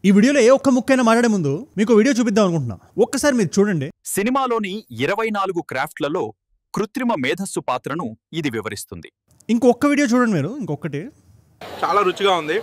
ఈ వీడియోలో ఏ ఒక్క ముక్కైనా మాట్లాడే ముందు మీకు వీడియో చూపిద్దాం అనుకుంటున్నా. ఒక్కసారి మీరు చూడండి. సినిమాలోని 24 క్రాఫ్ట్లలో కృత్రిమ మేధస్సు పాత్రను ఇది వివరిస్తుంది. ఇంకొక వీడియో చూడండి మీరు. ఇంకొకటి చాలా రుచిగా ఉంది.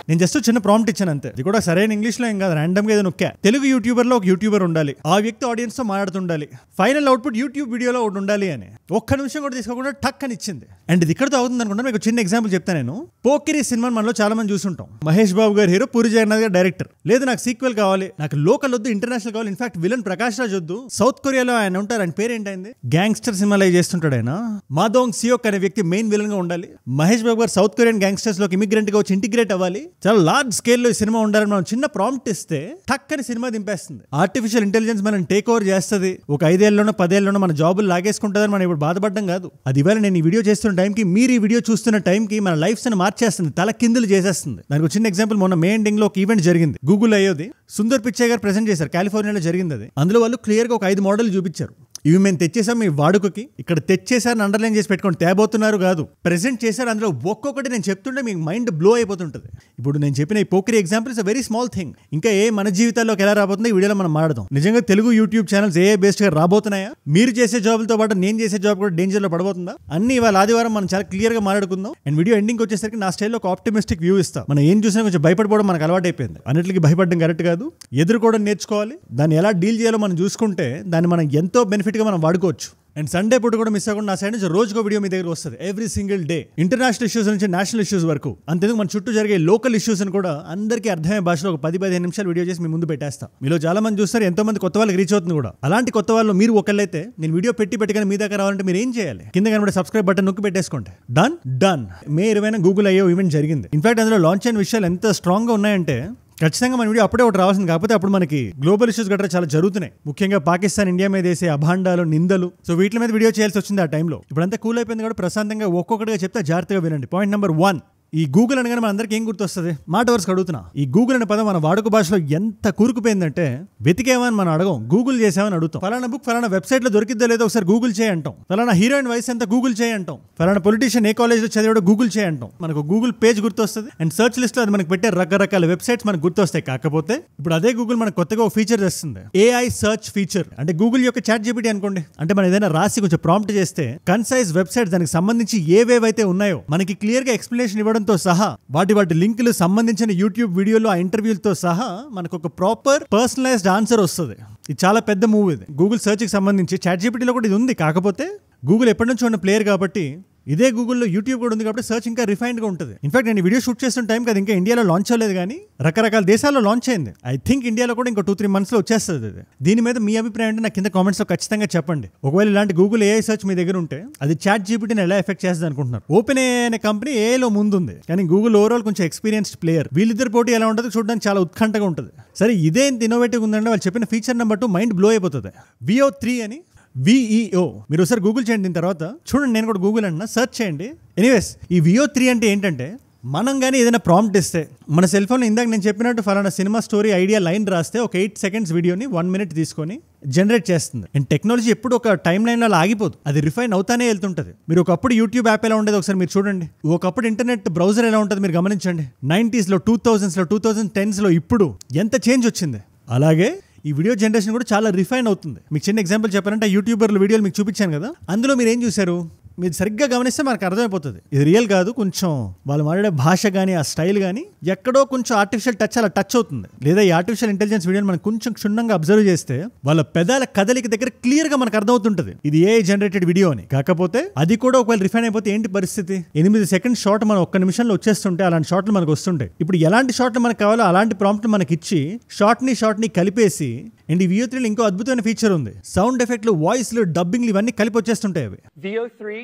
నేను జస్ట్ చిన్న ప్రాంప్ట్ ఇచ్చాను అంతే. ఇది కూడా సరైన ఇంగ్లీష్లో ఏం కాదు, ర్యాండమ్గా ఏదో నొక్కా. తెలుగు యూట్యూబర్లో ఒక యూట్యూబర్ ఉండాలి, ఆ వ్యక్తి ఆడియన్స్తో మాట్లాడుతుండాలి, ఫైనల్ అవుట్పుట్ యూట్యూబ్ వీడియోలో ఒకటి ఉండాలి అని ఒక్క నిమిషం కూడా తీసుకోకుండా టక్ అని ఇచ్చింది. అండ్ ఇది ఇక్కడతో అవుతుంది అనుకుంటా. మీకు చిన్న ఎగ్జాంపుల్ చెప్తాను నేను. పోకిరి సినిమా మనలో చాలా మంది చూసుంటాం. మహేష్ బాబు గారు హీరో, పూరి జగన్నాథ్ గారు డైరెక్టర్. లేదు నాకు సీక్వెల్ కావాలి, నాకు లోకల్ వద్దు, ఇంటర్నేషనల్ కావాలి. ఇన్ఫాక్ట్ విలన్ ప్రకాష్ రాజ్ వద్దు, సౌత్ కొరియాలో ఆయన ఉంటారు, ఆయన పేరు ఏంటైంది, గ్యాంగ్స్టర్ సినిమాలో చేస్తుంటాడు ఆయన. మాదోంగ్ సియోక్ అనే వ్యక్తి మెయిన్ విలన్ గా ఉండాలి. మహేష్ బాబు గారు సౌత్ కొరియన్ గ్యాంగ్స్టర్స్ లోకి ఇమిగ్రెంట్ గా వచ్చి ఇంటిగ్రేట్ అవ్వాలి. చాలా లార్జ్ స్కేల్ లో ఈ సినిమా ఉండాలని మనం చిన్న ప్రాంప్ట్ ఇస్తే టక్ అని సినిమా దింపేస్తుంది. ఆర్టిఫిషియల్ ఇంటెలిజెన్స్ మనం టేక్ ఓవర్ చేస్తుంది. ఒక 5 ఏళ్లలోనో 10 ఏళ్లలోనో మన జాబులు లాగేసుకుంటుందని మనం ఇప్పుడు బాధపడడం కాదు. అది ఇవాళ నేను ఈ వీడియో చేస్తున్న టైంకి, మీరు ఈ వీడియో చూస్తున్న టైంకి మన లైఫ్స్ ని మార్చేస్తుంది, తల కిందులు చేసేస్తుంది. దానికి చిన్న ఎగ్జాంపుల్, మొన్న మే ఎండింగ్ లో ఒక ఈవెంట్ జరిగింది గూగుల్ అయ్యోది. సుందర్ పిచ్చయ్య గారు ప్రెజెంట్ చేశారు, కాలిఫోర్నియాలో జరిగింది అది. అందులో వాళ్ళు క్లియర్ గా ఒక 5 మోడల్ చూపించారు. ఇవి మేము తెచ్చేసాం మీ వాడుకకి, ఇక్కడ తెచ్చేసారని అండర్లైన్ చేసి పెట్టుకోండి, తేబోతున్నారు కాదు, ప్రెజెంట్ చేశారు. అందులో ఒక్కొక్కటి నేను చెప్తుంటే మీకు మైండ్ బ్లో అయిపోతుంటుంది. ఇప్పుడు నేను చెప్పిన ఈ Pokiri example is a very small thing. ఇంకా మన జీవితాల్లోకి ఎలా రాబోతుందో ఈ వీడియోలో మనం మాట్లాడదాం. నిజంగా తెలుగు యూట్యూబ్ ఛానల్స్ ఏ బేస్డ్ గా రాబోతున్నాయా, మీరు చేసే జాబులతో పాటు నేను చేసే జాబ్ కూడా డేంజర్ లో పడబోతుందా అన్ని ఇవాళ ఆదివారం మనం చాలా క్లియర్ గా మాట్లాడుకుందాం. అండ్ వీడియో ఎండింగ్ వచ్చేసరికి నా స్టైల్లో ఒక ఆప్టిమిస్టిక్ వ్యూ ఇస్తా. మనం ఏం చూసినా కొంచెం భయపడిపోవడం మనకు అలవాటు అయిపోయింది. అన్నిటికీ భయపడడం కరెక్ట్ కాదు, ఎదుర్కోవడం నేర్చుకోవాలి. దాన్ని ఎలా డీల్ చేయాలో మనం చూసుకుంటే దాన్ని మనం ఎంతో బెనిఫిట్ గా మనం వాడుకోవచ్చు. అండ్ సండే పూట కూడా మిస్ అవ్వకుండా నా సైడ్ నుంచి రోజుకో వీడియో మీ దగ్గర వస్తుంది every single day. International issues నుంచి నేషనల్ ఇష్యూస్ వరకు, అంతేందుకు మన చుట్టూ జరిగే లోకల్ ఇష్యూస్ అని కూడా అందరికీ అర్థమయ్యే భాషలో ఒక 10-15 నిమిషాలు వీడియో చేసి మీ ముందు పెట్టేస్తాం. మీలో చాలా మంది చూస్తారు, ఎంతో మంది కొత్త వాళ్ళకి రీచ్ అవుతుంది కూడా. అలాంటి కొత్త వాళ్ళు మీరు ఒకళ్ళైతే నేను వీడియో పెట్టుకొని మీ దగ్గర రావాలంటే మీరు ఏం చేయాలి, కింద కనబడే సబ్స్క్రైబ్ బటన్ నొక్కి పెట్టేసుకోండి. డన్. మే 20న గూగుల్ అయ్యో ఈవెంట్ జరిగింది. ఇన్ఫాక్ట్ అందులో లాంచ్ అయిన విషయాలు ఎంత స్ట్రాంగ్ గా ఉన్నాయంటే ఖచ్చితంగా మన వీడియో అప్పుడే ఒకటి రావాల్సింది. కాకపోతే అప్పుడు మనకి గ్లోబల్ ఇష్యూస్ గట్రా చాలా జరుగుతున్నాయి, ముఖ్యంగా పాకిస్తాన్ ఇండియా మీద వేసే అభాండాలు, నిందలు. సో వీటి మీద వీడియో చేయాల్సి వచ్చింది ఆ టైంలో. ఇప్పుడంతా కూల్ అయిపోయింది కూడా, ప్రశాంతంగా ఒక్కొక్కటిగా చెప్తే జాగ్రత్తగా వినండి. పాయింట్ నెంబర్ 1, ఈ గూగుల్ అనగానే మన అందరికి ఏం గుర్తొస్తుంది, మాట వరుసకు అడుగుతున్నా. ఈ గూగుల్ అనే పదం మన వాడుక భాషలో ఎంత కూరుకుపోయిందంటే వెతికేమని మనం అడగం, గూగుల్ చేసామని అడుగుతాం. ఫలానా బుక్ ఫలానా వెబ్సైట్ లో దొరికిద్దో లేదో ఒకసారి గూగుల్ చేయంటాం. ఫలానా హీరోయిన్ వయసు ఎంత గూగుల్ చేయంటాం. ఫలానా పొలిటీషియన్ ఏ కాలేజ్ లో చదివాడో గూగుల్ చేయంటాం. మనకు గూగుల్ పేజ్ గుర్తొస్తుంది. అండ్ సర్చ్ లిస్ట్ లో అది మనకు పెట్టే రకరకాల వెబ్సైట్స్ మనకు గుర్తొస్తాయి. కాకపోతే ఇప్పుడు అదే గూగుల్ మనకు కొత్తగా ఒక ఫీచర్ తెస్తుంది, AI సర్చ్ ఫీచర్. అంటే గూగుల్ యొక్క చాట్ జీపీటీ అనుకోండి. అంటే మనం ఏదైనా రాసి కొంచెం ప్రాంప్ట్ చేస్తే కన్సైజ్ వెబ్సైట్ దానికి సంబంధించి ఏవేవైతే ఉన్నాయో మనకి క్లియర్ గా ఎక్స్ప్లెనేషన్ ఇవ్వడంతో సహా, వాటి లింకులు సంబంధించిన యూట్యూబ్ వీడియోలు, ఆ ఇంటర్వ్యూలతో సహా మనకు ఒక ప్రాపర్ పర్సనలైజ్డ్ ఆన్సర్ వస్తుంది. ఇది చాలా పెద్ద మూవ్. ఇది గూగుల్ సర్చ్ కి సంబంధించి చాట్ జీపీటీలో కూడా ఇది ఉంది. కాకపోతే గూగుల్ ఎప్పటి నుంచో ఉన్న ప్లేయర్ కాబట్టి, ఇదే గూగుల్లో యూట్యూబ్ కూడా ఉంది కాబట్టి సర్చ్ ఇంకా రిఫైన్డ్ గా ఉంటుంది. ఇన్ఫాక్ట్ నేను వీడియో షూట్ చేస్తున్న టైం కదా ఇంకా ఇండియాలో లాంచ్ అవ్వలేదు, కానీ రకరకాల దేశాల్లో లాంచ్ అయింది. ఐ థింక్ ఇండియాలో కూడా ఇంకో 2-3 months లో వచ్చేస్తుంది. దీని మీద మీ అభిప్రాయం అంటే నాకు కింద కామెంట్స్ లో ఖచ్చితంగా చెప్పండి. ఒకవేళ ఇలాంటి గూగుల్ AI సర్చ్ మీ దగ్గర ఉంటే అది చాట్ జీపీటీని ఎలా ఎఫెక్ట్ చేస్తుంది అనుకుంటున్నారు. ఓపెన్ AI అనే కంపెనీ ఏఐలో ముందుంది, కానీ గూగుల్ ఓవరాల్ కొంచెం ఎక్స్పీరియన్స్డ్ ప్లేయర్. వీళ్ళిద్దరు పోటీ ఎలా ఉంటుంది చూడడానికి చాలా ఉత్కంఠగా ఉంటుంది. సరే, ఇదే ఇన్నోవేటివ్ ఉందంటే వాళ్ళు చెప్పిన ఫీచర్ నెంబర్ 2 మైండ్ బ్లో అయిపోతుంది. VEO 3 అని, VEO మీరు ఒకసారి గూగుల్ చేయండి. దీని తర్వాత చూడండి, నేను కూడా గూగుల్ అంటున్నా, సెర్చ్ చేయండి. ఎనీవేస్, ఈ VEO 3 అంటే ఏంటంటే, మనం కానీ ఏదైనా ప్రాంప్ట్ ఇస్తే మన సెల్ ఫోన్ ఇందాక నేను చెప్పినట్టు ఫలానా సినిమా స్టోరీ ఐడియా లైన్ రాస్తే ఒక 8 seconds వీడియోని 1 minute తీసుకొని జనరేట్ చేస్తుంది. అండ్ టెక్నాలజీ ఎప్పుడు ఒక టైం లైన్ లో ఆగిపోదు, అది రిఫైన్ అవుతానే వెళ్తుంటది. మీరు ఒకప్పుడు యూట్యూబ్ యాప్ ఎలా ఉండేది ఒకసారి మీరు చూడండి, ఒకప్పుడు ఇంటర్నెట్ బ్రౌజర్ ఎలా ఉంటుంది మీరు గమనించండి. 90s లో, 2000s లో, 2010s లో ఇప్పుడు ఎంత చేంజ్ వచ్చింది. అలాగే ఈ వీడియో జనరేషన్ కూడా చాలా రిఫైన్ అవుతుంది. మీకు చిన్న ఎగ్జాంపుల్ చెప్పాలంటే, యూట్యూబర్ల వీడియోలు మీకు చూపించాను కదా, అందులో మీరు ఏం చూశారు, మీరు సరిగ్గా గమనిస్తే మనకు అర్థమైపోతుంది ఇది రియల్ కాదు. కొంచెం వాళ్ళు మాట్లాడే భాష కానీ ఆ స్టైల్ కానీ ఎక్కడో కొంచెం ఆర్టిఫిషియల్ టచ్ అలా టచ్ అవుతుంది. లేదా ఈ ఆర్టిఫిషియల్ ఇంటెలిజెన్స్ వీడియోని మనం కొంచెం క్షుణ్ణంగా అబ్జర్వ్ చేస్తే వాళ్ళ పెదాల కదలిక దగ్గర క్లియర్ గా మనకు అర్థమవుతుంటది ఇది AI జనరేటెడ్ వీడియో అని. కాకపోతే అది కూడా ఒకవేళ రిఫైన్ అయిపోతే ఏంటి పరిస్థితి, 8 seconds షార్ట్ మనం 1 నిమిషంలో వచ్చేస్తుంటే అలాంటి షార్ట్లు మనకు వస్తుంటాయి. ఇప్పుడు ఎలాంటి షార్ట్లు మనకు కావాలో అలాంటి ప్రాంప్ట్ మనకి ఇచ్చి షార్ట్ ని కలిపేసి. అండ్ ఈ VEO 3 ఇంకో అద్భుతమైన ఫీచర్ ఉంది, సౌండ్ ఎఫెక్ట్లు, వాయిస్లు, డబ్బింగ్లు ఇవన్నీ కలిపి వచ్చేస్తుంటాయి అవి. VEO 3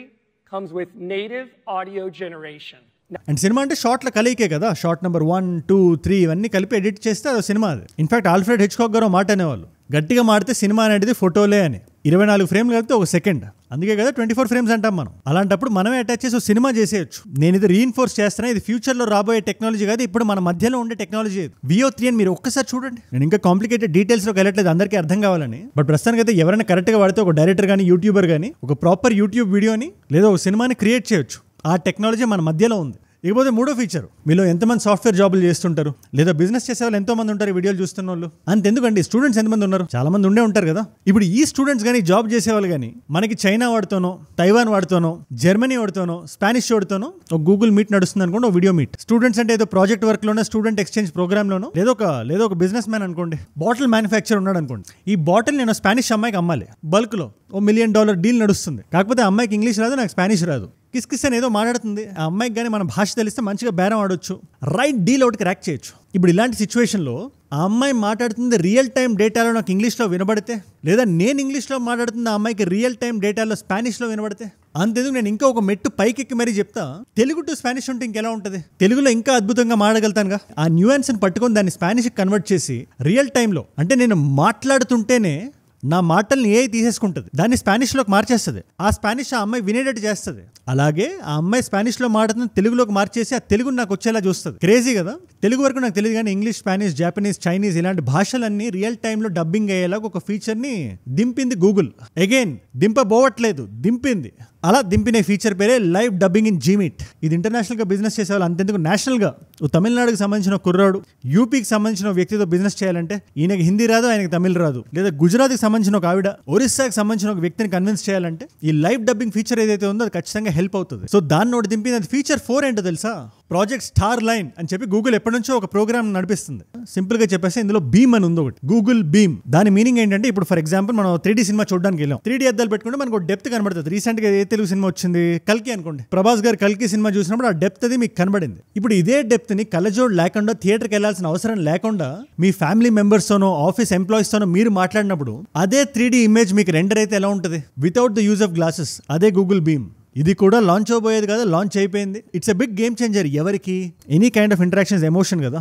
comes with native audio generation. And cinema అంటే షార్ట్ల కలికే కదా, షార్ట్ నెంబర్ 1, 2, 3 ఇవన్నీ కలిపి ఎడిట్ చేస్తే అది సినిమా. అది ఇన్ఫాక్ట్ ఆల్ఫ్రెడ్ హిచ్కాక్ గారు మాట అనేవాళ్ళు, గట్టిగా మాడితే సినిమా అనేది ఫోటోలే అని. 24 ఫ్రేమ్లు కలిపితే 1 సెకండ్, అందుకే కదా 24 frames అంటాం మనం. అలాంటప్పుడు మనమే అటాచ్ చేసి సినిమా చేసేయచ్చు. నేను ఇది రీఇన్ఫోర్స్ చేస్తాను, ఇది ఫ్యూచర్ లో రాబోయే టెక్నాలజీ కాదు, ఇప్పుడు మన మధ్యలో ఉండే టెక్నాలజీ. VEO 3 అని మీరు ఒక్కసారి చూడండి. నేను ఇంకా కాంప్లికేటెడ్ డీటెయిల్స్ లోకి వెళ్ళట్లేదు, అందరికీ అర్థం కావాలని. బట్ ప్రస్తుతానికి అయితే ఎవరైనా కరెక్ట్ గా వాడితే ఒక డైరెక్టర్ కానీ, యూట్యూబర్ కానీ ఒక ప్రాపర్ యూట్యూబ్ వీడియోని లేదా ఒక సినిమాని క్రియేట్ చేయొచ్చు. ఆ టెక్నాలజీ మన మధ్యలో ఉంది. ఇకపోతే మూడో ఫీచర్, మీలో ఎంతమంది సాఫ్ట్వేర్ జాబులు చేస్తుంటారు లేదా బిజినెస్ చేసే వాళ్ళు ఎంతో మంది ఉంటారు ఈ వీడియోలు చూస్తున్న వాళ్ళు. అంతెందుకండి స్టూడెంట్స్ ఎంతమంది ఉన్నారు, చాలా మంది ఉండే ఉంటారు కదా. ఇప్పుడు ఈ స్టూడెంట్స్ కానీ జాబ్ చేసేవాళ్ళు కానీ మనకి చైనా వాడుతానో, తైవాన్ వాడుతానో, జర్మనీ వాడుతానో, స్పానిష్ వాడుతానో ఒక గూగుల్ మీట్ నడుస్తుంది అనుకోండి, ఒక వీడియో మీట్. స్టూడెంట్స్ అంటే ఏదో ప్రాజెక్ట్ వర్క్ లోనో, స్టూడెంట్ ఎక్స్చేంజ్ ప్రోగ్రామ్ లోనో, లేదో ఒక బిజినెస్ మ్యాన్ అనుకోండి, బాటిల్ మ్యానుఫ్యాక్చర్ ఉన్నాడు అనుకోండి. ఈ బాటిల్ నేను స్పానిష్ అమ్మాయికి అమ్మాలి బల్క్ లో, $1 million డీల్ నడుస్తుంది. కాకపోతే ఆ అమ్మాయికి ఇంగ్లీష్ రాదు, నాకు స్పానిష్ రాదు. కిస్ అని ఏదో మాట్లాడుతుంది. ఆ అమ్మాయికి కానీ మన భాష తెలిస్తే మంచిగా బేరం ఆడొచ్చు, రైట్ డీల్ ఒకటి క్రాక్ చేయొచ్చు. ఇప్పుడు ఇలాంటి సిచ్యువేషన్లో ఆ అమ్మాయి మాట్లాడుతుంది రియల్ టైం డేటాలో నాకు ఇంగ్లీష్లో వినబడితే, లేదా నేను ఇంగ్లీష్లో మాట్లాడుతుంది ఆ అమ్మాయికి రియల్ టైం డేటాలో స్పానిష్లో వినబడితే, అంతేందుకు నేను ఇంకా ఒక మెట్టు పైకెక్కి మరీ చెప్తా, తెలుగు టు స్పానిష్ ఉంటే ఇంకెలా ఉంటుంది, తెలుగులో ఇంకా అద్భుతంగా మాట్లాడగలుగుతానుగా. ఆ న్యూయాన్స్ని పట్టుకొని దాన్ని స్పానిష్కి కన్వర్ట్ చేసి రియల్ టైంలో, అంటే నేను మాట్లాడుతుంటేనే నా మాటల్ని ఏ తీసేసుకుంటుంది, దాన్ని స్పానిష్లోకి మార్చేస్తుంది. ఆ స్పానిష్ ఆ అమ్మాయి వినేటట్టు చేస్తుంది. అలాగే ఆ అమ్మాయి స్పానిష్లో మాట్లాడుతున్న తెలుగులోకి మార్చేసి ఆ తెలుగుని నాకు వచ్చేలా చూస్తుంది. క్రేజీ కదా. తెలుగు వరకు నాకు తెలియదు కానీ ఇంగ్లీష్, స్పానిష్, జాపనీస్, చైనీస్ ఇలాంటి భాషలన్నీ రియల్ టైంలో డబ్బింగ్ అయ్యేలాగా ఒక ఫీచర్ని దింపింది గూగుల్. అగైన్ దింపబోవట్లేదు, దింపింది. అలా దింపిన ఫీచర్ పేరే లైవ్ డబ్బింగ్ ఇన్ జీమీట్. ఇది ఇంటర్నేషనల్గా బిజినెస్ చేసేవాళ్ళు, అంతెందుకు నేషనల్గా తమిళనాడుకి సంబంధించిన కుర్రాడు, యూపీకి సంబంధించిన వ్యక్తితో బిజినెస్ చేయాలంటే ఈయనకి హిందీ రాదు, ఆయనకి తమిళ్ రాదు, లేదా గుజరాత్కి సంబంధించిన ఒక ఆవిడ, ఒరిస్సాకి సంబంధించిన ఒక వ్యక్తిని కన్విన్స్ చేయాలంటే ఈ లైవ్ డబ్బింగ్ ఫీచర్ ఏదైతే ఉందో అది ఖచ్చితంగా హెల్ప్ అవుతుంది. సో దాన్ని ఒకటి దింపింది. అది ఫీచర్ 4 ఏంటో తెలుసా, ప్రాజెక్ట్ స్టార్ లైన్ అని చెప్పి గూగుల్ ఎప్పటి నుంచో ఒక ప్రోగ్రామ్ నడిపిస్తుంది. సింపుల్ గా చెప్పేసి ఇందులో బీమ్ అని ఉంది ఒకటి, గూగుల్ బీమ్. దాని మీనింగ్ ఏంటంటే, ఇప్పుడు ఫర్ ఎగ్జాంపుల్ మనం 3D సినిమా చూడడానికి వెళ్ళాం, 3D అద్దాలు పెట్టుకుంటే మనకు డెప్త్ కనబడుతుంది. రీసెంట్ గా ఏ తెలుగు సినిమా వచ్చింది, కల్కి అనుకోండి, ప్రభాస్ గారు కల్కి సినిమా చూసినప్పుడు ఆ డెప్త్ అది మీకు కనబడింది. ఇప్పుడు ఇదే డెప్త్ ని కళ్ళజోడు లేకుండా, థియేటర్కి వెళ్లాల్సిన అవసరం లేకుండా మీ ఫ్యామిలీ మెంబర్స్ తోనో, ఆఫీస్ ఎంప్లాయీస్ తోనో మీరు మాట్లాడినప్పుడు అదే 3D ఇమేజ్ మీకు రెండర్ అయితే ఎలా ఉంటుంది, without the use of glasses. అదే గూగుల్ బీమ్. ఇది కూడా లాంచ్ అవబోయేది కదా, లాంచ్ అయిపోయింది. It's a big game changer. ఎవరికి? Any kind of interactions, emotion కదా.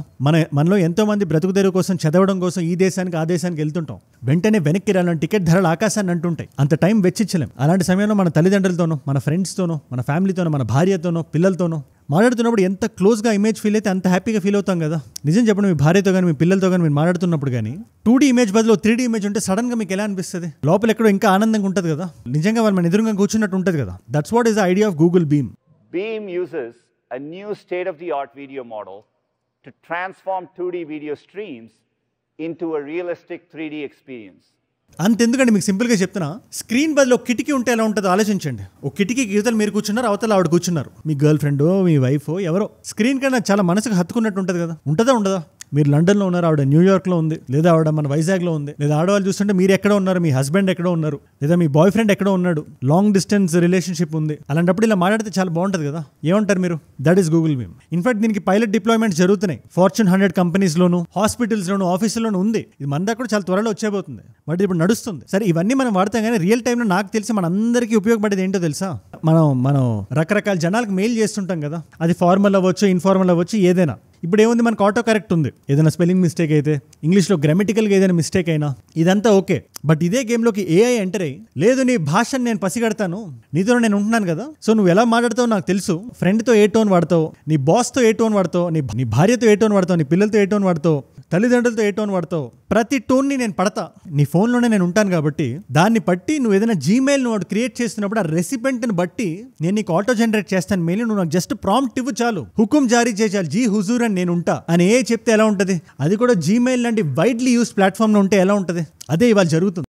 మనలో ఎంతో మంది బ్రతుకు తెరువు కోసం, చదవడం కోసం ఈ దేశానికి ఆ దేశానికి వెళ్తుంటాం. వెంటనే వెనక్కి రాలని టికెట్ ధరలు ఆకాశాన్ని అంటుంటాయి. అంత టైం వెచ్చించలేం. అలాంటి సమయంలో మన తల్లిదండ్రులతోనో, మన ఫ్రెండ్స్తోనో, మన ఫ్యామిలీతోనో, మన భార్యతోనో, పిల్లలతోనో మాట్లాడుతున్నప్పుడు ఎంత క్లోజ్గా ఇమేజ్ ఫీల్ అయితే అంత హ్యాపీగా ఫీల్ అవుతాం కదా. నిజం చెప్పండి, మీ భార్యతో కానీ మీ పిల్లలతో కానీ మీరు మాట్లాడుతున్నప్పుడు కానీ 2D ఇమేజ్ బదులు 3D ఇమేజ్ ఉంటే సడన్గా మీకు ఎలా అనిపిస్తుంది? లోపల ఎక్కడో ఇంకా ఆనందంగా ఉంటుంది కదా, నిజంగా వాళ్ళు మన ఎదురుగా కూర్చున్నట్టు ఉంటుంది కదా. That's what is the idea of Google beam. Beam uses a new state-of-the-art video model to transform 2D video streams into a realistic 3D experience. అంతెందుకండి, మీకు సింపుల్గా చెప్తున్నా, స్క్రీన్ బదులు ఒక కిటికీ ఉంటే ఎలా ఉంటుందో ఆలోచించండి. ఒక కిటికీకి యువతలు మీరు కూర్చున్నారు, అవతల ఆవిడ కూర్చున్నారు, మీ గర్ల్ ఫ్రెండో, మీ వైఫో, ఎవరో. స్క్రీన్ కన్నా చాలా మనసుకు హత్తుకున్నట్టు ఉంటుంది కదా. ఉంటుందా ఉండదా? మీరు లండన్లో ఉన్నారు, ఆవిడ న్యూయార్క్లో ఉంది, లేదా ఆవిడ మన వైజాగ్లో ఉంది, లేదా ఆడవాళ్ళు చూస్తుంటే మీరు ఎక్కడో ఉన్నారు, మీ హస్బెండ్ ఎక్కడో ఉన్నారు, లేదా మీ బాయ్ ఫ్రెండ్ ఎక్కడో ఉన్నాడు, లాంగ్ డిస్టెన్స్ రిలేషన్షిప్ ఉంది. అలాంటప్పుడు ఇలా మాట్లాడితే చాలా బాగుంటుంది కదా. ఏమంటారు మీరు? That is Google beam. In fact దీనికి పైలట్ డిప్లాయ్మెంట్స్ జరుగుతున్నాయి. Fortune 100 కంపెనీస్లోను, హాస్పిటల్స్లోను, ఆఫీసుల్లోనూ ఉంది. ఇది మన దగ్గర కూడా చాలా త్వరలో వచ్చేపోతుంది, బట్ ఇప్పుడు నడుస్తుంది. సరే, ఇవన్నీ మనం వాడతాం కానీ రియల్ టైంలో నాకు తెలిసి మన అందరికీ ఉపయోగపడేది ఏంటో తెలుసా? మనం రకరకాల జనాలకు మెయిల్ చేస్తుంటాం కదా, అది ఫార్మల్ అవ్వచ్చు, ఇన్ఫార్మల్ అవ్వచ్చు, ఏదైనా. ఇప్పుడు ఏముంది, మనకు ఆటో కరెక్ట్ ఉంది. ఏదైనా స్పెల్లింగ్ మిస్టేక్ అయితే, ఇంగ్లీష్లో గ్రామటికల్గా ఏదైనా మిస్టేక్ అయినా, ఇదంతా ఓకే. బట్ ఇదే గేమ్లోకి AI ఎంటర్ అయ్యి, లేదు నీ భాషను నేను పసిగడతాను, నీతో నేను ఉంటున్నాను కదా, సో నువ్వు ఎలా మాట్లాడతావు నాకు తెలుసు, ఫ్రెండ్తో ఏ టోన్ వాడతావు, నీ బాస్తో ఏ టోన్ వాడతావు, నీ భార్యతో ఏ టోన్ వాడతావు, నీ పిల్లలతో ఏ టోన్ వాడతావు, తల్లిదండ్రులతో ఏ టోన్ వాడతావు, ప్రతి టోన్ని నేను పడతా, నీ ఫోన్లోనే నేను ఉంటాను. కాబట్టి దాన్ని బట్టి నువ్వు ఏదైనా జీమెయిల్ నువ్వు క్రియేట్ చేస్తున్నప్పుడు ఆ రెసిపెంట్ని బట్టి నేను నీకు ఆటో జనరేట్ చేస్తాను మెయిల్. నువ్వు నాకు జస్ట్ ప్రాంప్ట్ ఇవ్వు చాలు, హుకుం జారీ చేయాలి, జీ హుజూర్ అని నేను ఉంటా అని ఏ చెప్తే ఎలా ఉంటుంది? అది కూడా జీమెయిల్ లాంటి వైడ్లీ యూస్ ప్లాట్ఫామ్లో ఉంటే ఎలా ఉంటుంది? అదే ఇవాళ జరుగుతుంది.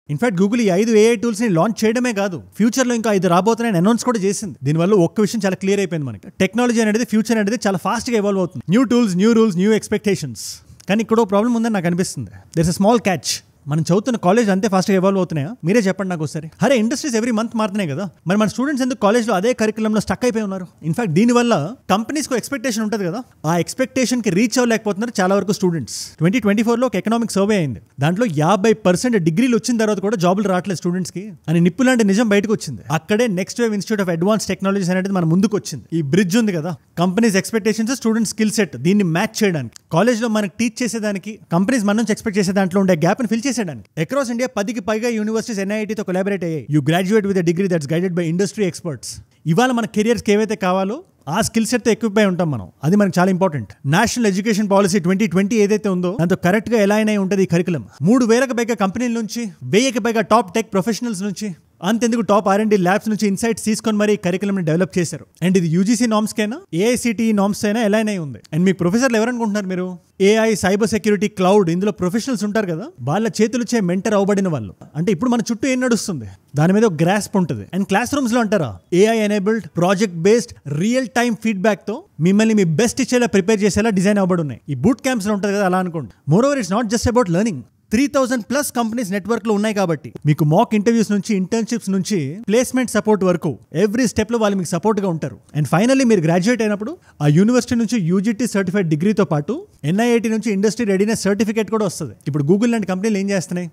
ఇన్ఫాక్ట్ గూగుల్ ఈ 5 AI టూల్స్ని లాంచ్ చేయడమే కాదు, ఫ్యూచర్లో ఇంకా 5 రాబోతున్నాయని అనౌన్స్ కూడా చేసింది. దీనివల్ల ఒక్క విషయం చాలా క్లియర్ అయిపోయింది మనకి, టెక్నాలజీ అనేది, ఫ్యూచర్ అనేది చాలా ఫాస్ట్గా ఎవాల్వ్ అవుతుంది. New tools, new rules, new expectations. కానీ ఇక్కడ ప్రాబ్లం ఉందని నాకు అనిపిస్తుంది. There is a small catch. మనం చదువుతున్న కాలేజ్ అంతే ఫాస్ట్గా ఎవాల్వ్ అవుతున్నాయా? మీరే చెప్పండి నాకు ఒకసారి. అరే, ఇండస్ట్రీస్ ఎవ్రీ మంత్ మారుతున్నాయి కదా, మరి మన స్టూడెంట్స్ ఎందుకు కాలేజ్లో అదే కరికులంలో స్టక్ అయిపోయి ఉన్నారు? ఇన్ఫాక్ట్ దీనివల్ల కంపెనీస్కి ఎక్స్పెక్టేషన్ ఉంటుంది కదా, ఆ ఎక్స్పెక్టేషన్కి రీచ్ అవ్వలేకపోతున్నారు చాలా వరకు స్టూడెంట్స్. 2024లో ఒక ఎకనామిక్ సర్వే అయింది. దాంట్లో 50% డిగ్రీలు వచ్చిన తర్వాత కూడా జాబులు రావట్లేదు స్టూడెంట్స్కి అని నిప్పు లాంటి నిజం బయటకు వచ్చింది. అక్కడే next wave institute of advance technologies అనేది మన ముందుకు వచ్చింది. ఈ బ్రిడ్జ్ ఉంది కదా, companies expectations, student skill set, దీన్ని మ్యాచ్ చేయడానికి, కాలేజ్లో మనకి టీచ్ చేసేదానికి, కంపెనీస్ మన నుంచి ఎక్స్పెక్ట్ చేసే దాంట్లో ఉండే గ్యాప్ని ఫిల్ చేసేదానికి. అక్రాస్ ఇండియా 10కి పైగా యూనివర్సిటీస్ NITతో కొలాబరేట్ అయ్యాయి. You graduate with a degree that's guided by industry experts. ఇవాళ మన కెరియర్స్కి ఏవైతే కావాలో ఆ స్కిల్ సెట్తో ఎక్విప్ అయి ఉంటాం మనం. అది మనకు చాలా ఇంపార్టెంట్. నేషనల్ ఎడ్యుకేషన్ పాలసీ 2020 ఏదైతే ఉందో దాంతో కరెక్ట్గా ఎలా అయినా ఉంటుంది ఈ కరికులం. 3000కి పైగా కంపెనీల నుంచి, 1000కి పైగా టాప్ టెక్ ప్రొఫెషనల్స్ నుంచి అంతెందుకు టాప్ R&D ల్యాబ్స్ నుంచి ఇన్సైట్స్ తీసుకొని మరి కరికులంని డెవలప్ చేశారు. అండ్ ఇది UGC నామ్స్ కైనా AICTE నామ్స్ అయినా ఎలా అయినా ఉంది. అండ్ మీ ప్రొఫెసర్లు ఎవరనుకుంటున్నారు మీరు? AI, సైబర్ సెక్యూరిటీ, క్లౌడ్ ఇందులో ప్రొఫెషనల్స్ ఉంటారు కదా, వాళ్ళ చేతులుచ్చే మెంటర్ అవ్వబడిన వాళ్ళు. అంటే ఇప్పుడు మన చుట్టూ ఏం నడుస్తుంది దాని మీద ఒక గ్రాస్ప్ ఉంటుంది. అండ్ క్లాస్ రూమ్స్ లో అంటారా AI enabled, project based, real time feedback తో మిమ్మల్ని మీ బెస్ట్ ఇచ్చేలా ప్రిపేర్ చేసేలా డిజైన్ అవ్వబడి ఉన్నాయి. ఈ బూట్ క్యాంప్స్ లో ఉంటుంది కదా అలా అనుకోండి. More over it's not just about learning. 3000+ companies network లో ఉన్నాయి కాబట్టి మీకు మాక్ ఇంటర్వ్యూస్ నుంచి, ఇంటర్న్షిప్స్ నుంచి, ప్లేస్మెంట్ సపోర్ట్ వరకు ఎవ్రీ స్టెప్ లో వాళ్ళు మీకు సపోర్ట్ గా ఉంటారు. అండ్ ఫైనల్లీ మీరు గ్రాడ్యుయేట్ అయినప్పుడు ఆ యూనివర్సిటీ నుంచి UGT సర్టిఫైడ్ డిగ్రీతో పాటు NIIT నుంచి ఇండస్ట్రీ రెడీనెస్ సర్టిఫికేట్ కూడా వస్తుంది. ఇప్పుడు గూగుల్ లాంటి కంపెనీలు ఏం చేస్తున్నాయి,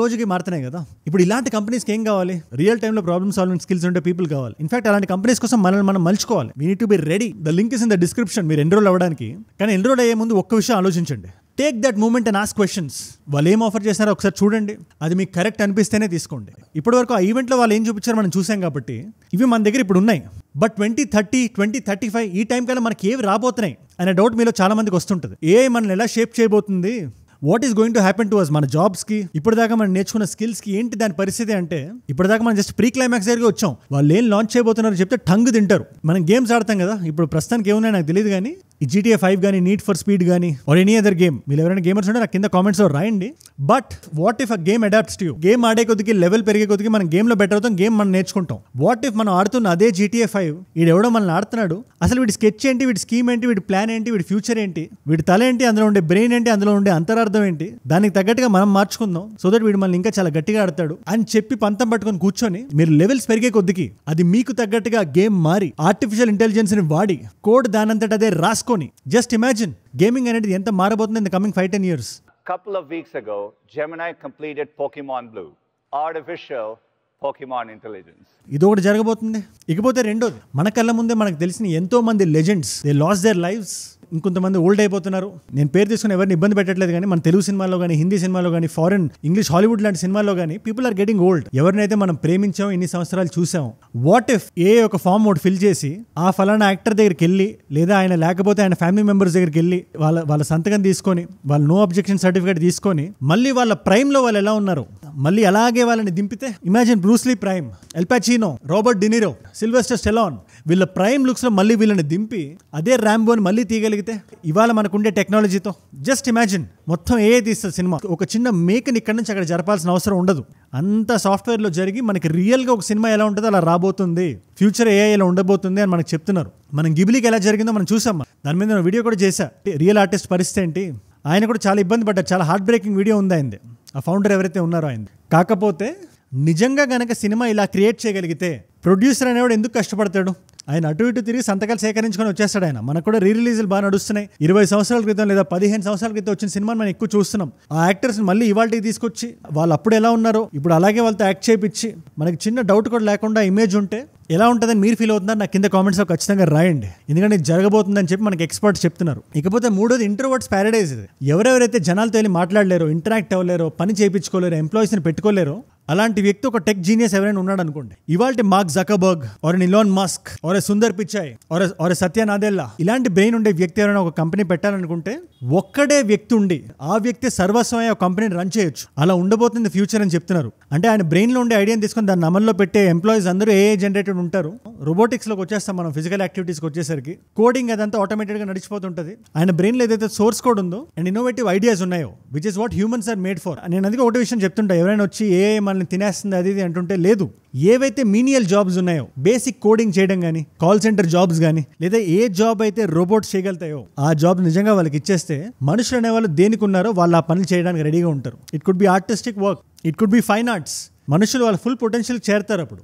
రోజుకి మారుతున్నాయి కదా. ఇప్పుడు ఇలాంటి కంపెనీస్కి ఏం కావాలి? రియల్ టైమ్ లో ప్రాబ్లమ్ సాల్వింగ్ స్కిల్స్ ఉండే పీపుల్ కావాలి. ఇన్ఫాక్ట్ అలాంటి కంపెనీస్ కోసం మనల్ని మనం మలుచుకోవాలి. We need to be ready. The link is in the description మీరు ఎన్రోల్ అవ్వడానికి. కానీ ఎన్రోల్ అయ్యే ముందు ఒక్క విషయం ఆలోచించండి. Take that moment and ask questions. వాళ్ళు ఏం ఆఫర్ చేస్తారో ఒకసారి చూడండి. అది మీకు కరెక్ట్ అనిపిస్తేనే తీసుకోండి. ఇప్పటివరకు ఆ ఈవెంట్లో వాళ్ళు ఏం చూపించారో మనం చూసాం కాబట్టి ఇవి మన దగ్గర ఇప్పుడు ఉన్నాయి. బట్ 2030, 2035 ఈ టైం కల్లా మనకి ఏవి రాబోతున్నాయి అనే డౌట్ మీలో చాలా మందికి వస్తుంటుంది. AI మనల్ని ఎలా షేప్ చేయబోతుంది? What is going to happen to us? మన జాబ్స్కి, ఇప్పటిదాకా మనం నేర్చుకున్న స్కిల్స్కి ఏంటి దాని పరిస్థితి అంటే, ఇప్పటిదాకా మనం జస్ట్ ప్రీ క్లైమాక్స్ దగ్గరికి వచ్చాం. వాళ్ళు ఏం లాంచ్ చేయబోతున్నారో చెప్తే టంగ్ తింటారు. మనం గేమ్స్ ఆడతాం కదా, ఇప్పుడు ప్రస్తుతానికి ఏమున్నాయి నాకు తెలియదు కానీ ఈ GTA 5 కానీ, నీడ్ ఫర్ స్పీడ్ కానీ, ఆర్ ఎనీ అదర్ గేమ్, మీరు ఎవరైనా గేమర్స్ ఉంటే నాకు కింద కామెంట్స్ లో రాయండి. But what if a game adapts to you? Game ఆడే కొద్దికి, లెవెల్ పెరిగే కొద్దికి మనం గేమ్ లో బెటర్ అవుతాం, గేమ్ మనం నేర్చుకుంటాం. వాట్ ఇఫ్ మనం ఆడుతున్న అదే GTA 5 వీడెవడో మనల్ని ఆడుతున్నాడు, అసలు వీడి స్కెచ్ ఏంటి, వీడి స్కీమ్ ఏంటి, వీడి ప్లాన్ ఏంటి, వీడి ఫ్యూచర్ ఏంటి, వీడి తల ఏంటి, అందులో ఉండే బ్రెయిన్ ఏంటి, అందులో ఉండే అంతరార్థం ఏంటి, దానికి తగ్గట్టుగా మనం మార్చుకుందాం సో దట్ వీడు మనల్ని ఇంకా చాలా గట్టిగా ఆడతాడు అని చెప్పి పంతం పట్టుకొని కూర్చొని మీరు లెవెల్స్ పెరిగే కొద్దికి అది మీకు తగ్గట్టుగా గేమ్ మారి ఆర్టిఫిషియల్ ఇంటెలిజెన్స్ ని వాడి కోడ్ దానంతట అదే రాసుకొని, జస్ట్ ఇమాజిన్ గేమింగ్ అనేది ఎంత మారబోతుంది in the coming 5-10 years. Couple of weeks ago, Gemini completed Pokemon Blue, artificial Pokemon intelligence. ఇదొకటి జరగబోతుంది. ఇకపోతే రెండోది, మన కళ్ళ ముందే మనకు తెలిసిన ఎంతో మంది legends they last there lives. ఇంకొంతమంది ఓల్డ్ అయిపోతున్నారు. నేను పేరు తీసుకుని ఎవరిని ఇబ్బంది పెట్టట్లేదు కానీ మన తెలుగు సినిమాల్లో కానీ, హిందీ సినిమాలో కానీ, ఫారెన్, ఇంగ్లీష్, హాలీవుడ్ లాంటి సినిమాల్లో కానీ పీపుల్ ఆర్ గెటింగ్ ఓల్డ్. ఎవరినైతే మనం ప్రేమించాం, ఇన్ని సంవత్సరాలు చూసాం, వాట్ ఇఫ్ ఒక ఫామ్ ఒకటి ఫిల్ చేసి ఆ ఫలానా యాక్టర్ దగ్గరికి వెళ్ళి, లేదా ఆయన లేకపోతే ఆయన ఫ్యామిలీ మెంబర్స్ దగ్గరికి వెళ్ళి వాళ్ళ సంతకం తీసుకొని, వాళ్ళ నో అబ్జెక్షన్ సర్టిఫికేట్ తీసుకొని, మళ్ళీ వాళ్ళ ప్రైమ్ లో వాళ్ళు ఎలా ఉన్నారు మళ్ళీ అలాగే వాళ్ళని దింపితే? Imagine Bruce Lee prime, Al Pacino, Robert De Niro, Sylvester Stallone, వీళ్ళ ప్రైమ్ లుక్స్ లో మళ్ళీ వీళ్ళని దింపి అదే ర్యాంబోని మళ్ళీ తీయగలిగితే ఇవాళ మనకుండే టెక్నాలజీతో జస్ట్ ఇమాజిన్ మొత్తం ఏ తీస్తుంది సినిమా. ఒక చిన్న మేకని ఇక్కడ నుంచి అక్కడ జరపాల్సిన అవసరం ఉండదు. అంత సాఫ్ట్వేర్లో జరిగి మనకి రియల్గా ఒక సినిమా ఎలా ఉంటుందో అలా రాబోతుంది. ఫ్యూచర్ AI ఎలా ఉండబోతుంది అని మనకు చెప్తున్నారు. మనం గిబ్లీకి ఎలా జరిగిందో మనం చూసాం. దాని మీద వీడియో కూడా చేశా. రియల్ ఆర్టిస్ట్ పరిస్థితి ఏంటి, ఆయన కూడా చాలా ఇబ్బంది పడ్డారు. చాలా హార్ట్ బ్రేకింగ్ వీడియో ఉంది ఆయనది, ఆ ఫౌండర్ ఎవరైతే ఉన్నారో ఆయన. కాకపోతే నిజంగా గనక సినిమా ఇలా క్రియేట్ చేయగలిగితే ప్రొడ్యూసర్ అనేవాడు ఎందుకు కష్టపడతాడు? ఆయన అటు ఇటు తిరిగి సంతకాలు సేకరించుకొని వచ్చేస్తాడు. ఆయన మనకు కూడా రిలీజులు బాగా నడుస్తున్నాయి. 20 సంవత్సరాల క్రితం లేదా 15 సంవత్సరాల క్రితం వచ్చిన సినిమాని మనం ఎక్కువ చూస్తున్నాం. ఆ యాక్టర్స్ మళ్ళీ ఇవాళకి తీసుకొచ్చి వాళ్ళు అప్పుడు ఎలా ఉన్నారో ఇప్పుడు అలాగే వాళ్ళతో యాక్ట్ చేయించి మనకి చిన్న డౌట్ కూడా లేకుండా ఇమేజ్ ఉంటే ఎలా ఉంటుందని మీరు ఫీల్ అవుతున్నారు నాకు కింద కామెంట్స్లో ఖచ్చితంగా రాయండి. ఎందుకంటే ఇది జరగబోతుందని చెప్పి మనకి ఎక్స్పర్ట్స్ చెప్తున్నారు. ఇకపోతే మూడోది ఇంట్రోవర్ట్స్ ప్యారడైజ్. ఇది ఎవరెవరైతే జనాలతో వెళ్ళి మాట్లాడలేరో, ఇంటరాక్ట్ అవ్వలేరో, పని చేయించుకోలేరో, ఎంప్లాయీస్ని పెట్టుకోలేరో అలాంటి వ్యక్తి ఒక టెక్ జీనియస్ ఎవరైనా ఉన్నాడు అనుకోండి, ఇవాళ Mark Zuckerberg or Elon Musk or Sundar Pichai or Satya Nadella ఇలాంటి బ్రెయిన్ ఉండే వ్యక్తి ఎవరైనా ఒక కంపెనీ పెట్టాలనుకుంటే ఒక్కడే వ్యక్తి ఉండి ఆ వ్యక్తి సర్వస్వమై ఒక కంపెనీని రన్ చేయొచ్చు. అలా ఉండబోతుంది ఫ్యూచర్ అని చెప్తున్నారు. అంటే ఆయన బ్రెయిన్ లో ఉండే ఐడియాని తీసుకొని దాన్ని అమల్లో పెట్టే ఎంప్లాయీస్ అందరూ AI జనరేటెడ్ ఉంటారు. రోబోటిక్స్ లోకి వచ్చేస్తాం మనం. ఫిజికల్ యాక్టివిటీస్కి వచ్చేసరికి కోడింగ్ అదంతా ఆటోమేటెడ్ గా నడిచిపోతుంటది. ఆయన బ్రెయిన్ లో ఏదైతే సోర్స్ కోడ్ ఉందో అండ్ ఇన్నోవేటివ్ ఐడియాస్ ఉన్నాయో which is what humans are made for. నేను అందుకే ఒకటి విషయం చెప్తుంటా, ఎవరైనా వచ్చి AI మనల్ని తినేస్తుంది అది ఇది అంటుంటే లేదు. ఏవైతే మీనియల్ జాబ్స్ ఉన్నాయో, బేసిక్ కోడింగ్ చేయడం కానీ, కాల్ సెంటర్ జాబ్స్ కానీ, లేదా ఏ జాబ్ అయితే రోబోట్స్ చేయగలుగుతాయో ఆ జాబ్ నిజంగా వాళ్ళకి ఇచ్చేస్తే మనుషులు అనే వాళ్ళు దేనికి ఉన్నారో వాళ్ళు ఆ పనులు చేయడానికి రెడీగా ఉంటారు. It could be artistic work, it could be fine arts. మనుషులు వాళ్ళ ఫుల్ పొటెన్షియల్ చేరుతారు. అప్పుడు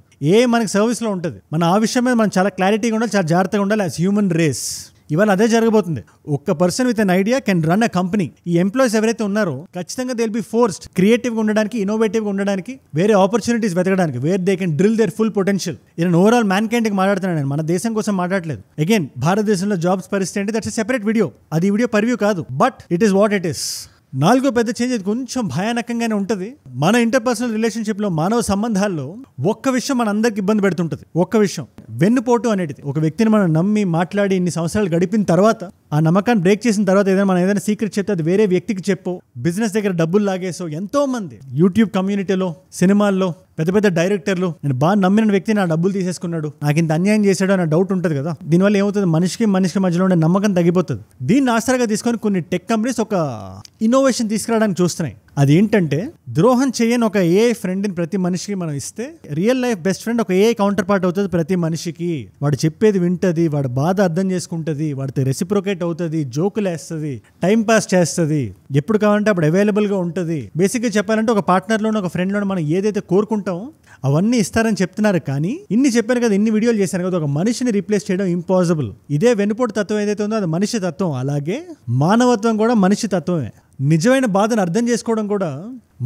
మనకి సర్వీస్లో ఉంటుంది. మన ఆ విషయం మీద మనం చాలా క్లారిటీగా ఉండాలి, చాలా జాగ్రత్తగా ఉండాలి యాజ్ హ్యూమన్ రేస్. ఇవాళ అదే జరగబోతుంది. ఒక్క person with an idea can run a company. ఈ ఎంప్లాయీస్ ఎవరైతే ఉన్నారో ఖచ్చితంగా దే విల్ బి ఫోర్స్డ్ క్రియేటివ్గా ఉండడానికి, ఇన్నోవేటివ్గా ఉండడానికి, వేరే ఆపర్చునిటీస్ వెతకడానికి, where they can drill their full potential. నేను ఓవరాల్ మ్యాన్ కైండ్కి మాట్లాడుతున్నాను, నేను మన దేశం కోసం మాట్లాడలేదు. అగైన్ భారతదేశంలో జాబ్స్ పరిస్థితి అంటే దట్స్ ఎ సెపరేట్ వీడియో. అది వీడియో పర్వ్యూ కాదు, but it is what it is. నాలుగో పెద్ద చేంజ్, ఇది కొంచెం భయానకంగానే ఉంటుంది. మన ఇంటర్పర్సనల్ రిలేషన్షిప్లో, మానవ సంబంధాల్లో ఒక్క విషయం మన అందరికి ఇబ్బంది పెడుతుంటుంది. ఒక్క విషయం, వెన్నుపోటు అనేది. ఒక వ్యక్తిని మనం నమ్మి మాట్లాడి ఇన్ని సంవత్సరాలు గడిపిన తర్వాత ఆ నమ్మకాన్ని బ్రేక్ చేసిన తర్వాత మనం ఏదైనా సీక్రెట్ చెప్తే అది వేరే వ్యక్తికి చెప్పో, బిజినెస్ దగ్గర డబ్బులు లాగేసో ఎంతో మంది యూట్యూబ్ కమ్యూనిటీలో, సినిమాల్లో పెద్ద పెద్ద డైరెక్టర్లు నేను బాగా నమ్మిన వ్యక్తి నా డబ్బులు తీసేసుకున్నాడు, నాకు ఇంత అన్యాయం చేశాడు అన్న డౌట్ ఉంటుంది కదా. దీనివల్ల ఏమవుతుంది, మనిషికి మధ్యలో ఉండే నమ్మకం తగ్గిపోతుంది. దీన్ని ఆసరాగా తీసుకొని కొన్ని టెక్ కంపెనీస్ ఒక ఇన్నోవేషన్ తీసుకురావడానికి చూస్తున్నాయి. అదేంటంటే ద్రోహం చేయని ఒక ఏఐ ఫ్రెండ్ని ప్రతి మనిషికి మనం ఇస్తే రియల్ లైఫ్ బెస్ట్ ఫ్రెండ్ ఒక ఏఐ కౌంటర్ పార్ట్ అవుతుంది ప్రతి మనిషికి. వాడు చెప్పేది వింటది, వాడు బాధ అర్థం చేసుకుంటుంది, వాడితో రెసిప్రోకేట్ అవుతుంది, జోకులు వేస్తుంది, టైం పాస్ చేస్తుంది, ఎప్పుడు కావాలంటే అప్పుడు అవైలబుల్గా ఉంటుంది. బేసిక్గా చెప్పాలంటే ఒక పార్ట్నర్లోనో ఒక ఫ్రెండ్లోనో మనం ఏదైతే కోరుకుంటామో అవన్నీ ఇస్తారని చెప్తున్నారు. కానీ ఇన్ని చెప్పాను కదా, ఇన్ని వీడియోలు చేశాను కదా, ఒక మనిషిని రీప్లేస్ చేయడం ఇంపాసిబుల్. ఇదే వెనుపోటు తత్వం ఏదైతే ఉందో అది మనిషి తత్వం. అలాగే మానవత్వం కూడా మనిషి తత్వమే. నిజమైన బాధను అర్థం చేసుకోవడం కూడా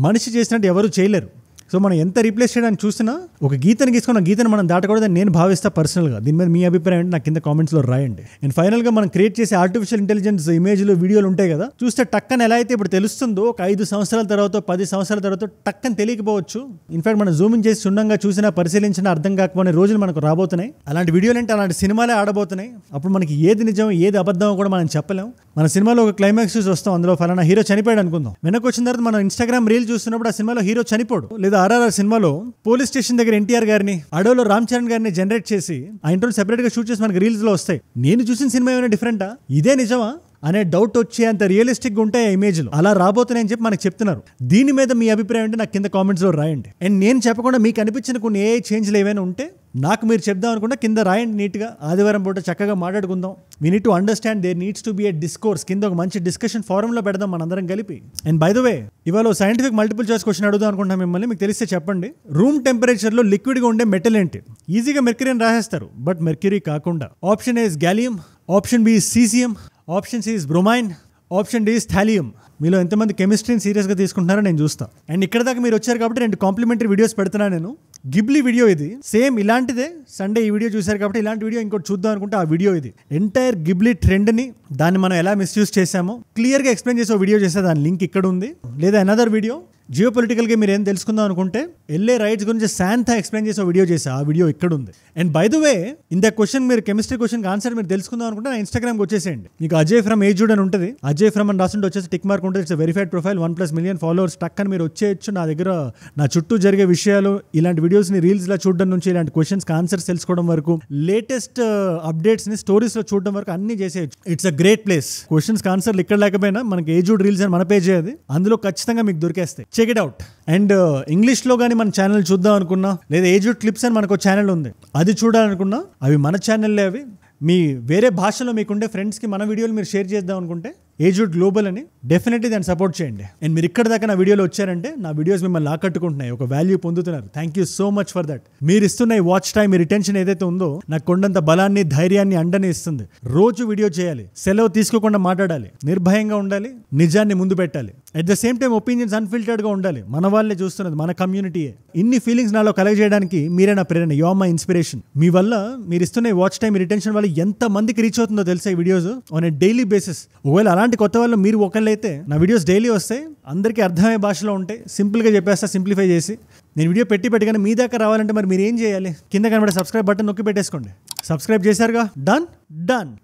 మనిషి చేసినట్టు ఎవరు చేయలేరు. సో మనం ఎంత రీప్లేస్ చేయడానికి చూసినా ఒక గీతను గీసుకున్న గీతను మనం దాటకూడదని నేను భావిస్తా పర్సనల్గా. దీని మీద మీ అభిప్రాయం ఏంటి నాకు కింద కామెంట్స్లో రాయండి. అండ్ ఫైనల్గా మనం క్రియేట్ చేసే ఆర్టిఫిషియల్ ఇంటెలిజెన్స్ ఇమేజ్లు, వీడియోలు ఉంటాయి కదా, చూస్తే టక్కన ఎలా అయితే ఇప్పుడు తెలుస్తుందో ఒక 5 సంవత్సరాల తర్వాత, 10 సంవత్సరాల తర్వాత టక్కన తెలియకపోవచ్చు. ఇన్ఫాక్ట్ మనం జూమింగ్ చేసి క్షుణ్ణంగా చూసినా, పరిశీలించినా అర్థం కాకపోయిన రోజులు మనకు రాబోతున్నాయి. అలాంటి వీడియోలు అంటే అలాంటి సినిమాలే ఆడబోతున్నాయి. అప్పుడు మనకి ఏది నిజం ఏది అబద్ధం కూడా మనం చెప్పలేం. మన సినిమాలో ఒక క్లైమాక్స్ చూసి వస్తాం, అందులో ఫలానా హీరో చనిపోయాడు అనుకుందాం. వెనక్కి వచ్చిన తర్వాత మనం ఇన్స్టాగ్రామ్ రీల్ చూస్తున్నప్పుడు ఆ సినిమాలో హీరో చనిపోడు. లేదా RRR సినిమాలో పోలీస్ స్టేషన్ దగ్గర ఎన్టీఆర్ గారిని, అడవిలో రామ్ చరణ్ గారిని జనరేట్ చేసి ఆ ఇంట్లో సెపరేట్ గా షూట్ చేసి మనకి రీల్స్ లో వస్తాయి. నేను చూసిన సినిమా ఏమైనా డిఫరెంటా, ఇదే నిజమా అనే డౌట్ వచ్చే అంత రియలిస్టిక్ గా ఉంటాయి ఇమేజ్లు. అలా రాబోతున్నాయని చెప్పి మనకు చెప్తున్నారు. దీని మీద మీ అభిప్రాయం అంటే నాకు కింద కామెంట్స్ లో రాయండి. అండ్ నేను చెప్పకుండా మీకు అనిపించిన కొన్ని ఏ చేంజ్లు ఏమైనా ఉంటే నాకు మీరు చెప్దాం అనుకుంటే కింద రాయండి నీట్గా. ఆదివారం పూట చక్కగా మాట్లాడుకుందాం. We need to understand there needs to be a discourse. కింద ఒక మంచి డిస్కషన్ ఫారంలో పెడదాం మనందరం కలిపి. అండ్ బై ద వే ఇవాళ సైంటిఫిక్ మల్టిపుల్ చాయిస్ క్వశ్చన్ అడుగుదాం అనుకుంటున్నాం మిమ్మల్ని. మీకు తెలిస్తే చెప్పండి. రూమ్ టెంపరేచర్లో లిక్విడ్గా ఉండే మెటల్ ఏంటి? ఈజీగా మెర్క్యూరీ అని రాసేస్తారు, బట్ మెర్క్యూరీ కాకుండా. Option A is gallium, option B is caesium, option C is bromine, option D is thallium. మీలో ఎంతమంది కెమిస్ట్రీని సీరియస్గా తీసుకుంటున్నారో నేను చూస్తా. అండ్ ఇక్కడ దాకా మీరు వచ్చారు కాబట్టి 2 కాంప్లిమెంటరీ వీడియోస్ పెడుతున్నాను నేను. గిబ్లీ వీడియో ఇది, సేమ్ ఇలాంటిదే. సండే ఈ వీడియో చూశారు కాబట్టి ఇలాంటి వీడియో ఇంకోటి చూద్దాం అనుకుంటే ఆ వీడియో ఇది. ఎంటైర్ గిబ్లీ ట్రెండ్ని, దాన్ని మనం ఎలా మిస్యూజ్ చేసామో క్లియర్గా ఎక్స్ప్లెయిన్ చేసే వీడియో చేస్తే దాని లింక్ ఇక్కడ ఉంది. లేదా అనదర్ వీడియో జియో పొలిటికల్గా మీరు ఏం తెలుసుకుందాం అనుకుంటే LA రైట్స్ గురించి శాంతా ఎక్స్ప్లెయిన్ చేసే వీడియో చేసా, ఆ వీడియో ఇక్కడ ఉంది. అండ్ బై ద వే ఇంత క్వశ్చన్ మీరు కెమిస్ట్రీ క్వశ్చన్కి ఆన్సర్ మీరు తెలుసుకుందాం అనుకుంటే నా ఇన్స్టాగ్రామ్కి వచ్చేసేయండి. మీకు అజయ్ ఫ్రమ్ ఏజుడ్ అని ఉంటుంది. అజయ్ ఫ్రమ్ అని రాస్తుంటే వచ్చేసి టిక్ మార్క్ ఉంటుంది. It's verified profile, 1+ million followers. టక్ అని మీరు వచ్చేయచ్చు. నా దగ్గర నా చుట్టూ జరిగే విషయాలు, ఇలాంటి వీడియోస్ని రీల్స్లో చూడడం నుంచి ఇలాంటి క్వశ్చన్స్కి ఆన్సర్స్ తెలుసుకోవడం వరకు, లేటెస్ట్ అప్డేట్స్ని స్టోరీస్లో చూడడం వరకు అన్ని చేసేయచ్చు. It's a great place. క్వశ్చన్స్కి ఆన్సర్లు ఇక్కడ లేకపోయినా మనకి ఏజుడ్ రీల్స్ అని మన పేజ్ అది, అందులో ఖచ్చితంగా మీకు దొరికేస్తాయి. Check it out. అండ్ ఇంగ్లీష్లో కానీ మన ఛానల్ చూద్దాం అనుకున్నా, లేదా ఏజుడ్ క్లిప్స్ అని మనకు ఛానల్ ఉంది, అది చూడాలనుకున్నా అవి మన ఛానల్లే. అవి మీ వేరే భాషలో మీకుండే ఫ్రెండ్స్కి మన వీడియోలు మీరు షేర్ చేద్దాం అనుకుంటే ఏజుడ్ గ్లోబల్ అని డెఫినెట్లీ దాన్ని సపోర్ట్ చేయండి. అండ్ మీరు ఇక్కడ దాకా నా వీడియోలో వచ్చారంటే నా వీడియోస్ మిమ్మల్ని ఆకట్టుకుంటున్నాయి, ఒక వాల్యూ పొందుతున్నారు. Thank you so much for that. మీరు ఇస్తున్న ఈ వాచ్ టైం, మీ రిటెన్షన్ ఏదైతే ఉందో నాకు కొండంత బలాన్ని, ధైర్యాన్ని, అండని ఇస్తుంది. రోజు వీడియో చేయాలి, సెలవు తీసుకోకుండా మాట్లాడాలి, నిర్భయంగా ఉండాలి, నిజాన్ని ముందు పెట్టాలి. At the same time opinions అన్ఫిల్టర్డ్గా ఉండాలి. మన వాళ్ళే చూస్తున్నది, మన కమ్యూనిటీయే. ఇన్ని ఫీలింగ్స్ నాలో కలగజేయడానికి మీరే నా ప్రేరణ. You are my inspiration. మీ వల్ల, మీరు ఇస్తున్న ఈ వాచ్ టైం, మీ రిటెన్షన్ వల్ల ఎంత మందికి రీచ్ అవుతుందో తెలుసా ఈ videos on a daily basis. ఒకవేళ అలాంటి కొత్త వాళ్ళు మీరు ఒకళ్ళైతే నా వీడియోస్ డైలీ వస్తాయి, అందరికీ అర్థమయ్యే భాషలో ఉంటాయి, సింపుల్గా చెప్పేస్తా, సింప్లిఫై చేసి. నేను వీడియో పెట్టగానే మీ దాకా రావాలంటే మరి మీరు ఏం చేయాలి? కింద కనబడే సబ్స్క్రైబ్ బటన్ నొక్కి పెట్టేసుకోండి. సబ్స్క్రైబ్ చేశారుగా, డన్.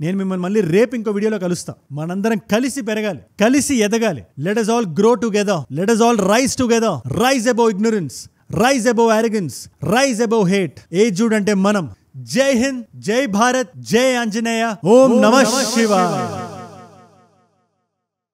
నేను మిమ్మల్ని మళ్ళీ రేపు ఇంకో వీడియోలో కలుస్తా. మనందరం కలిసి పెరగాలి, కలిసి ఎదగాలి. Let us all grow together. Let us all rise together. Rise above ignorance. Rise above arrogance. Rise above hate. ఏజుడ్ అంటే మనం. జై హింద్, జై భారత్, జై ఆంజనేయ, ఓం నమః శివాయ.